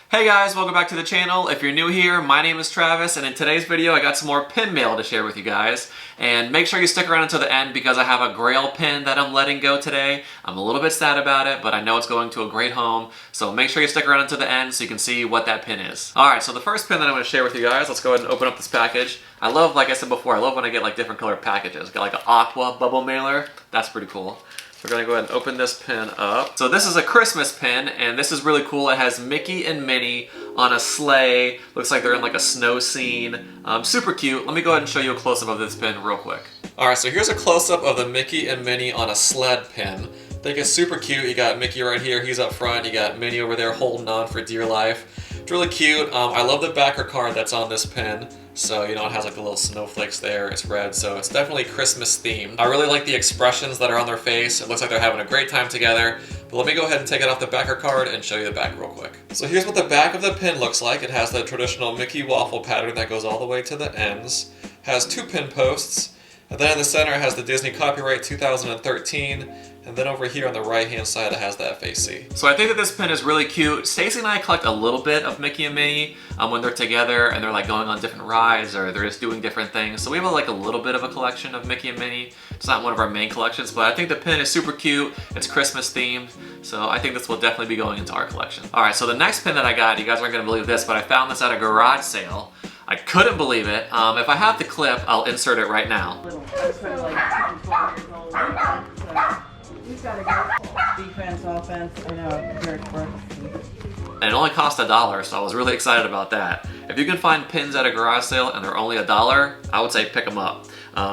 Hey guys, welcome back to the channel. If you're new here, my name is Travis, and in today's video I got some more pin mail to share with you guys. And make sure you stick around until the end because I have a GRAIL pin that I'm letting go today. I'm a little bit sad about it, but I know it's going to a great home, so make sure you stick around until the end so you can see what that pin is. Alright, so the first pin that I'm going to share with you guys, let's go ahead and open up this package. I love, like I said before, I love when I get like different colored packages. Got like an aqua bubble mailer, that's pretty cool. We're going to go ahead and open this pin up. So this is a Christmas pin, and this is really cool. It has Mickey and Minnie on a sleigh. Looks like they're in like a snow scene. Super cute. Let me go ahead and show you a close-up of this pin real quick. Alright, so here's a close-up of the Mickey and Minnie on a sled pin. I think it's super cute. You got Mickey right here, he's up front. You got Minnie over there holding on for dear life. It's really cute. I love the backer card that's on this pin. So, you know, it has like the little snowflakes there, it's red, so it's definitely Christmas themed. I really like the expressions that are on their face. It looks like they're having a great time together. But let me go ahead and take it off the backer card and show you the back real quick. So here's what the back of the pin looks like. It has the traditional Mickey waffle pattern that goes all the way to the ends. Has two pin posts. And then in the center it has the Disney copyright 2013. And then over here on the right hand side it has the FAC. So I think that this pin is really cute. Stacy and I collect a little bit of Mickey and Minnie when they're together and they're like going on different rides or they're just doing different things. So we have like a little bit of a collection of Mickey and Minnie. It's not one of our main collections, but I think the pin is super cute. It's Christmas themed. So I think this will definitely be going into our collection. Alright, so the next pin that I got, you guys aren't going to believe this, but I found this at a garage sale. I couldn't believe it. If I have the clip, I'll insert it right now. He's got to go defense, offense. I know, Derek Brooks. And it only cost $1, so I was really excited about that. If you can find pins at a garage sale and they're only $1, I would say pick them up.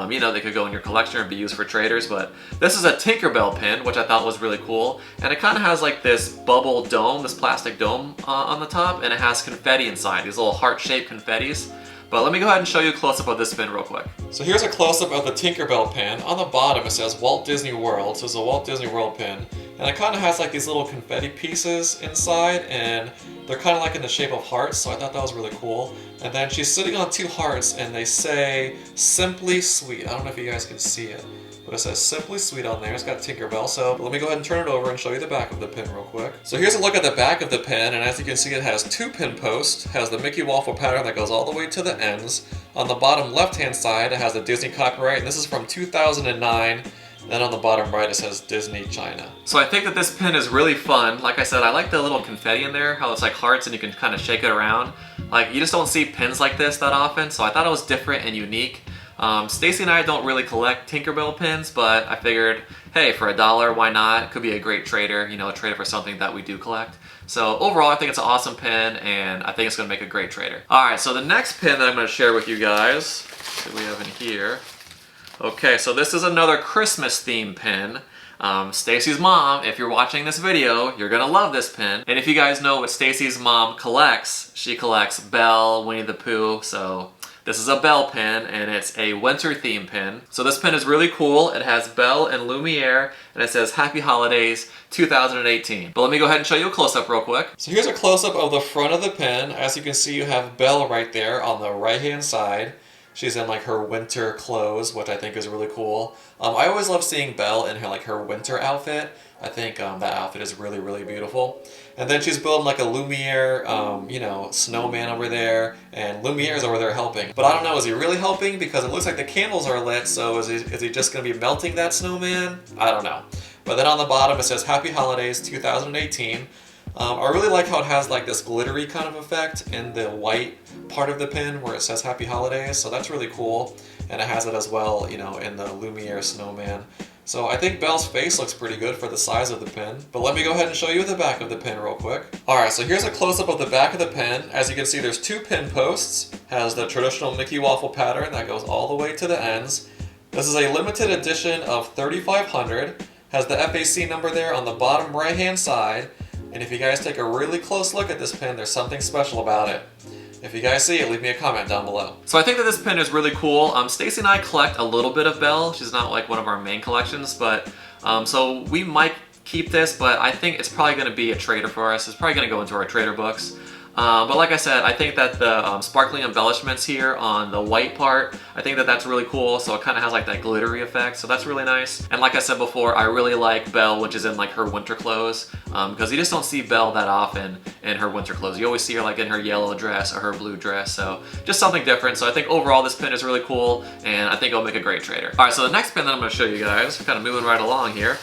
You know, they could go in your collection and be used for traders, but this is a Tinkerbell pin, which I thought was really cool. And it kind of has like this bubble dome, this plastic dome on the top, and it has confetti inside, these little heart-shaped confettis. But let me go ahead and show you a close-up of this pin real quick. So here's a close-up of the Tinkerbell pin. On the bottom it says Walt Disney World, so it's a Walt Disney World pin. And it kind of has like these little confetti pieces inside, and they're kind of like in the shape of hearts, so I thought that was really cool. And then she's sitting on two hearts, and they say, Simply Sweet. I don't know if you guys can see it, but it says Simply Sweet on there. It's got Tinkerbell, so let me go ahead and turn it over and show you the back of the pin real quick. So here's a look at the back of the pin, and as you can see it has two pin posts, has the Mickey waffle pattern that goes all the way to the ends. On the bottom left-hand side it has the Disney copyright, and this is from 2009. Then on the bottom right it says Disney China. So I think that this pin is really fun. Like I said, I like the little confetti in there, how it's like hearts and you can kind of shake it around. Like, you just don't see pins like this that often, so I thought it was different and unique. Stacy and I don't really collect Tinkerbell pins, but I figured, hey, for $1, why not? It could be a great trader, you know, a trader for something that we do collect. So overall, I think it's an awesome pin, and I think it's going to make a great trader. Alright, so the next pin that I'm going to share with you guys, what we have in here. Okay, so this is another Christmas theme pin. Stacy's mom, if you're watching this video, you're gonna love this pin. And if you guys know what Stacy's mom collects, she collects Belle, Winnie the Pooh, so this is a Belle pin, and it's a winter theme pin. So this pin is really cool. It has Belle and Lumiere, and it says Happy Holidays 2018. But let me go ahead and show you a close-up real quick. So here's a close-up of the front of the pin. As you can see, you have Belle right there on the right-hand side. She's in like her winter clothes, which I think is really cool. I always love seeing Belle in her winter outfit. I think that outfit is really, really beautiful. And then she's building like a Lumiere, you know, snowman over there, and Lumiere's over there helping. But I don't know, is he really helping? Because it looks like the candles are lit, so is he just going to be melting that snowman? I don't know. But then on the bottom it says Happy Holidays 2018. I really like how it has like this glittery kind of effect in the white part of the pin where it says Happy Holidays, so that's really cool. And it has it as well, you know, in the Lumiere snowman. So I think Belle's face looks pretty good for the size of the pin. But let me go ahead and show you the back of the pin real quick. Alright, so here's a close-up of the back of the pin. As you can see, there's two pin posts. Has the traditional Mickey waffle pattern that goes all the way to the ends. This is a limited edition of 3,500. Has the FAC number there on the bottom right-hand side. And if you guys take a really close look at this pin, there's something special about it. If you guys see it, leave me a comment down below. So I think that this pin is really cool. Stacy and I collect a little bit of Belle. She's not like one of our main collections, but so we might keep this, but I think it's probably going to be a trader for us. It's probably going to go into our trader books. But like I said, I think that the sparkling embellishments here on the white part, I think that that's really cool. So it kind of has like that glittery effect. So that's really nice. And like I said before, I really like Belle, which is in like her winter clothes, because you just don't see Belle that often in her winter clothes. You always see her like in her yellow dress or her blue dress. So just something different. So I think overall this pin is really cool, and I think it'll make a great trader. All right, so the next pin that I'm going to show you guys, kind of moving right along here.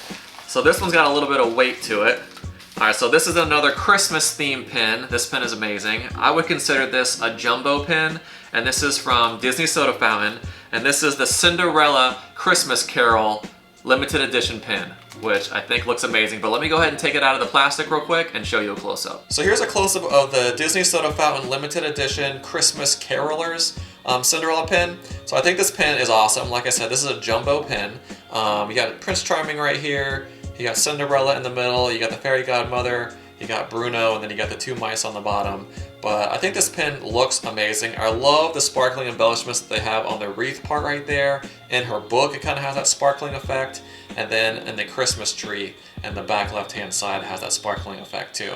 So this one's got a little bit of weight to it. Alright, so this is another Christmas themed pin. This pin is amazing. I would consider this a jumbo pin, and this is from Disney Soda Fountain, and this is the Cinderella Christmas Carol limited edition pin, which I think looks amazing. But let me go ahead and take it out of the plastic real quick and show you a close-up. So here's a close-up of the Disney Soda Fountain limited edition Christmas Carolers Cinderella pin. So I think this pin is awesome. Like I said, this is a jumbo pin. You got Prince Charming right here. You got Cinderella in the middle, you got the fairy godmother, you got Bruno, and then you got the two mice on the bottom. But I think this pin looks amazing. I love the sparkling embellishments that they have on the wreath part right there. In her book, it kind of has that sparkling effect. And then in the Christmas tree, in the back left-hand side, it has that sparkling effect too.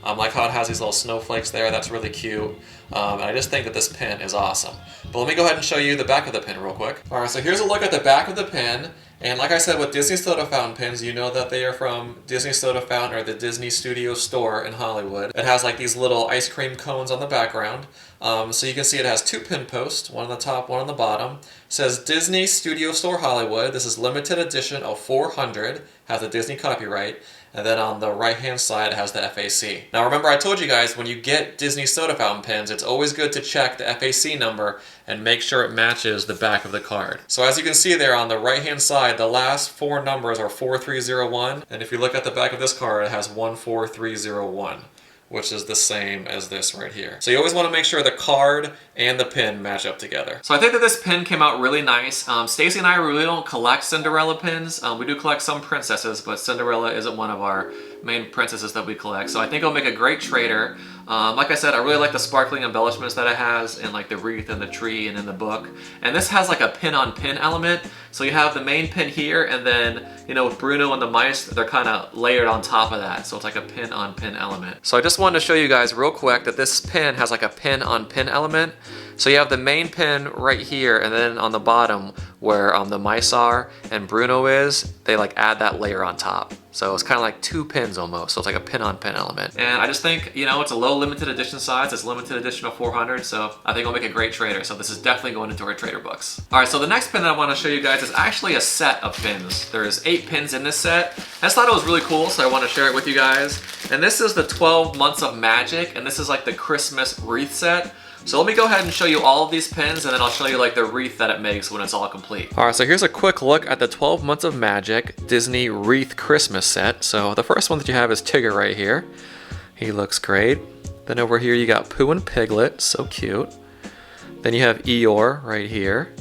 Like how it has these little snowflakes there, that's really cute. And I just think that this pin is awesome. But let me go ahead and show you the back of the pin real quick. Alright, so here's a look at the back of the pin. And like I said, with Disney Soda Fountain pins, you know that they are from Disney Soda Fountain or the Disney Studio Store in Hollywood. It has like these little ice cream cones on the background. So you can see it has two pin posts, one on the top, one on the bottom. It says Disney Studio Store Hollywood. This is limited edition of 400, has the Disney copyright. And then on the right-hand side, it has the FAC. Now remember, I told you guys, when you get Disney Soda Fountain pins, it's always good to check the FAC number and make sure it matches the back of the card. So as you can see there on the right-hand side, the last four numbers are 4301. And if you look at the back of this card, it has 14301. Which is the same as this right here. So you always want to make sure the card and the pin match up together. So I think that this pin came out really nice. Stacy and I really don't collect Cinderella pins. We do collect some princesses, but Cinderella isn't one of our main princesses that we collect. So I think it'll make a great trader. Like I said, I really like the sparkling embellishments that it has in like the wreath and the tree and in the book. And this has like a pin-on-pin element. So you have the main pin here, and then, you know, with Bruno and the mice, they're kind of layered on top of that. So it's like a pin-on-pin element. So I just wanted to show you guys real quick that this pin has like a pin-on-pin element. So you have the main pin right here, and then on the bottom where the mice are and Bruno is, they like add that layer on top. So it's kind of like two pins almost. So it's like a pin-on-pin element. And I just think, you know, it's a low limited edition size. It's limited edition of 400. So I think it'll make a great trader. So this is definitely going into our trader books. All right, so the next pin that I want to show you guys is actually a set of pins. There's 8 pins in this set. I just thought it was really cool, so I want to share it with you guys. And this is the 12 Months of Magic, and this is like the Christmas wreath set. So let me go ahead and show you all of these pins, and then I'll show you like the wreath that it makes when it's all complete. All right, so here's a quick look at the 12 Months of Magic Disney Wreath Christmas set. So the first one that you have is Tigger right here. He looks great. Then over here you got Pooh and Piglet, so cute. Then you have Eeyore right here.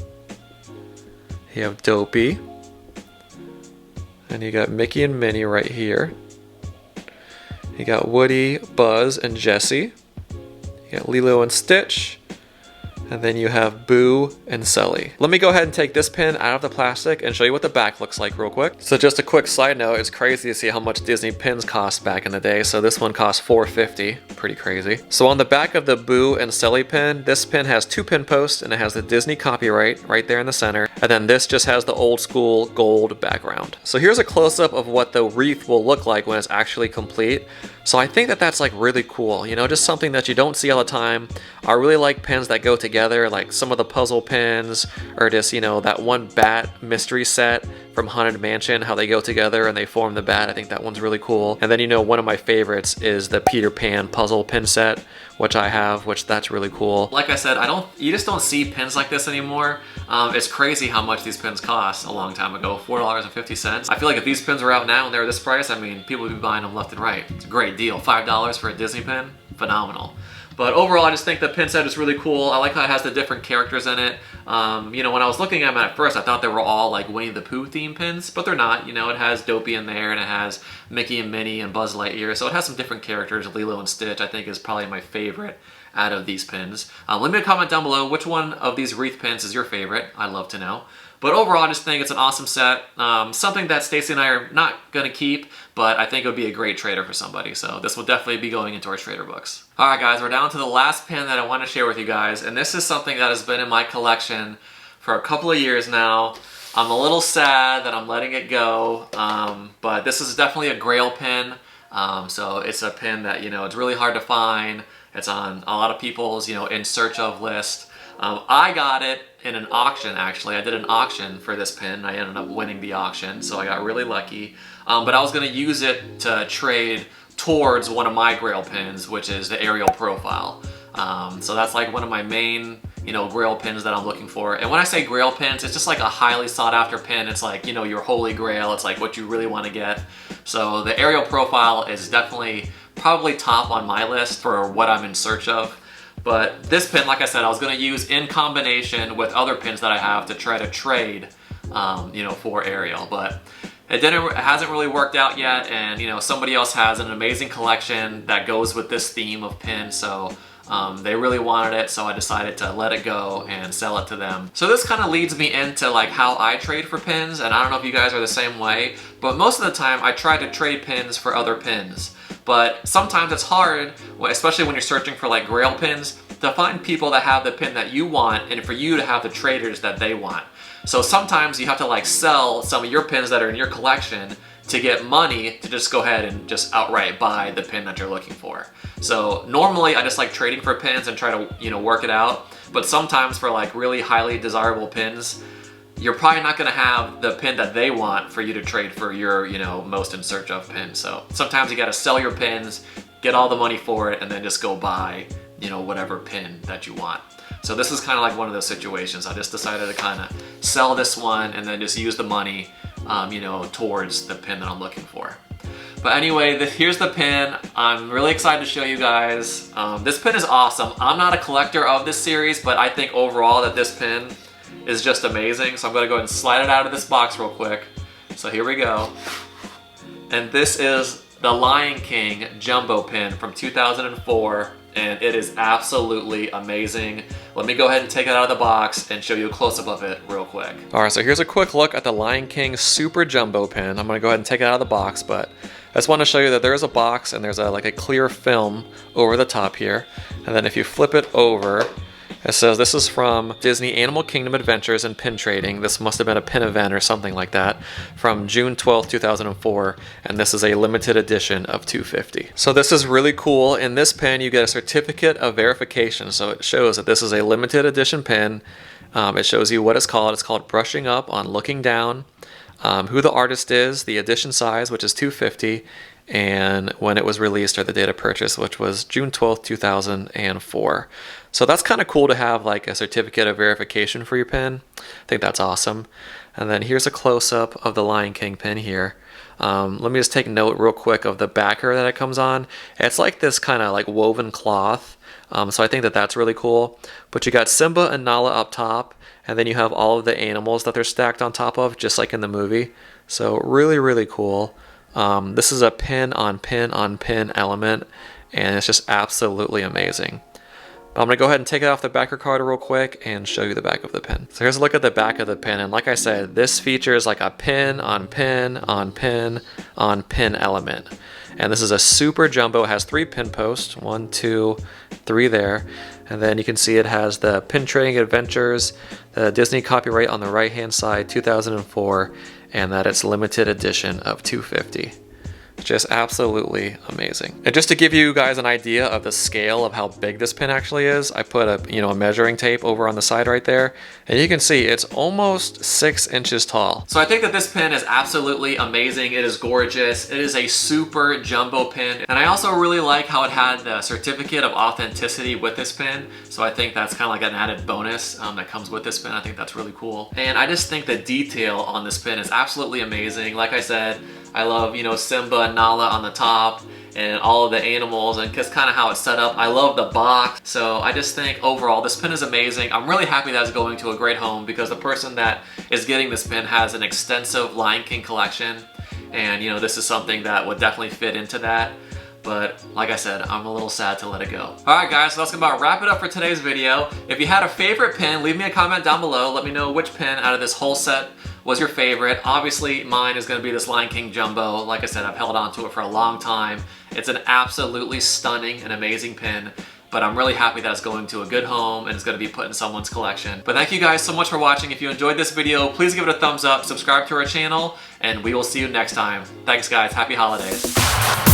You have Dopey. And you got Mickey and Minnie right here. You got Woody, Buzz, and Jessie. You got Lilo and Stitch, and then you have Boo and Sully. Let me go ahead and take this pin out of the plastic and show you what the back looks like real quick. So just a quick side note, it's crazy to see how much Disney pins cost back in the day. So this one cost $4.50, pretty crazy. So on the back of the Boo and Sully pin, this pin has 2 pin posts, and it has the Disney copyright right there in the center. And then this just has the old school gold background. So here's a close-up of what the wreath will look like when it's actually complete. So I think that that's like really cool, you know, just something that you don't see all the time. I really like pins that go together, like some of the puzzle pins, or just, you know, that one bat mystery set from Haunted Mansion, how they go together and they form the bat. I think that one's really cool. And then, you know, one of my favorites is the Peter Pan puzzle pin set, which I have, which that's really cool. Like I said, you just don't see pins like this anymore. It's crazy how much these pins cost a long time ago, $4.50. I feel like if these pins were out now and they were this price, I mean, people would be buying them left and right. It's a great deal. $5 for a Disney pin, phenomenal. But overall, I just think the pin set is really cool. I like how it has the different characters in it. You know, when I was looking at them at first, I thought they were all like Winnie the Pooh themed pins, but they're not. You know, it has Dopey in there, and it has Mickey and Minnie and Buzz Lightyear. So it has some different characters. Lilo and Stitch, I think, is probably my favorite out of these pins. Leave me a comment down below which one of these wreath pins is your favorite. I'd love to know. But overall, I just think it's an awesome set. Something that Stacy and I are not gonna keep, but I think it would be a great trader for somebody. So this will definitely be going into our trader books. All right, guys, we're down to the last pin that I want to share with you guys, and this is something that has been in my collection for a couple of years now. I'm a little sad that I'm letting it go, but this is definitely a GRAIL pin. So it's a pin that, you know, it's really hard to find. It's on a lot of people's, you know, in search of list. I got it in an auction, actually. I did an auction for this pin. I ended up winning the auction, so I got really lucky. But I was going to use it to trade towards one of my GRAIL pins, which is the aerial profile. So that's like one of my main, you know, GRAIL pins that I'm looking for. And when I say GRAIL pins, it's just like a highly sought after pin. It's like, you know, your holy grail. It's like what you really want to get. So the aerial profile is definitely probably top on my list for what I'm in search of. But this pin, like I said, I was going to use in combination with other pins that I have to try to trade, you know, for aerial. But it hasn't really worked out yet, and you know, somebody else has an amazing collection that goes with this theme of pin, so they really wanted it, so I decided to let it go and sell it to them. So this kind of leads me into like how I trade for pins, and I don't know if you guys are the same way, but most of the time I try to trade pins for other pins. But sometimes it's hard, especially when you're searching for like GRAIL pins, to find people that have the pin that you want and for you to have the traders that they want. So sometimes you have to like sell some of your pins that are in your collection to get money to just go ahead and just outright buy the pin that you're looking for. So normally I just like trading for pins and try to, you know, work it out. But sometimes for like really highly desirable pins, you're probably not going to have the pin that they want for you to trade for your, you know, most in search of pin. So sometimes you got to sell your pins, get all the money for it, and then just go buy, you know, whatever pin that you want. So this is kind of like one of those situations. I just decided to kind of sell this one and then just use the money, you know, towards the pin that I'm looking for. But anyway, here's the pin. I'm really excited to show you guys. This pin is awesome. I'm not a collector of this series, but I think overall that this pin is just amazing. So I'm gonna go ahead and slide it out of this box real quick. So here we go. And this is the Lion King Jumbo pin from 2004. And it is absolutely amazing. Let me go ahead and take it out of the box and show you a close-up of it real quick. All right, so here's a quick look at the Lion King Super Jumbo pin. I'm gonna go ahead and take it out of the box, but I just want to show you that there is a box and there's like a clear film over the top here. And then if you flip it over, it says this is from Disney Animal Kingdom Adventures and Pin Trading. This must have been a pin event or something like that from June 12th, 2004. And this is a limited edition of 250. So this is really cool. In this pin, you get a certificate of verification. So it shows that this is a limited edition pin. It shows you what it's called. It's called Brushing Up on Looking Down. Who the artist is, the edition size, which is 250, and when it was released or the date of purchase, which was June 12th, 2004. So that's kind of cool to have like a certificate of verification for your pin. I think that's awesome. And then here's a close-up of the Lion King pin here. Let me just take note real quick of the backer that it comes on. It's like this kind of like woven cloth. So I think that that's really cool. But you got Simba and Nala up top, and then you have all of the animals that they're stacked on top of, just like in the movie. So really, really cool. This is a pin on pin on pin element, and it's just absolutely amazing. But I'm going to go ahead and take it off the backer card real quick and show you the back of the pin. So here's a look at the back of the pin, and like I said, this features like a pin on pin on pin on pin element. And this is a super jumbo. It has 3 pin posts, 1, 2, 3 there. And then you can see it has the Pin Trading Adventures, the Disney copyright on the right hand side, 2004, and that it's limited edition of 250. Just absolutely amazing. And just to give you guys an idea of the scale of how big this pin actually is, I put a measuring tape over on the side right there, and you can see it's almost 6 inches tall. So I think that this pin is absolutely amazing. It is gorgeous. It is a super jumbo pin, and I also really like how it had the certificate of authenticity with this pin. So I think that's kind of like an added bonus that comes with this pin. I think that's really cool. And I just think the detail on this pin is absolutely amazing. Like I said, I love, Simba and Nala on the top and all of the animals and just kind of how it's set up. I love the box. So I just think overall this pin is amazing. I'm really happy that it's going to a great home because the person that is getting this pin has an extensive Lion King collection. And this is something that would definitely fit into that. but like I said, I'm a little sad to let it go. Alright guys, so that's gonna about wrap it up for today's video. If you had a favorite pin, leave me a comment down below. Let me know which pin out of this whole set was your favorite. Obviously, mine is gonna be this Lion King Jumbo. Like I said, I've held on to it for a long time. It's an absolutely stunning and amazing pin, but I'm really happy that it's going to a good home and it's gonna be put in someone's collection. But thank you guys so much for watching. If you enjoyed this video, please give it a thumbs up, subscribe to our channel, and we will see you next time. Thanks guys, happy holidays.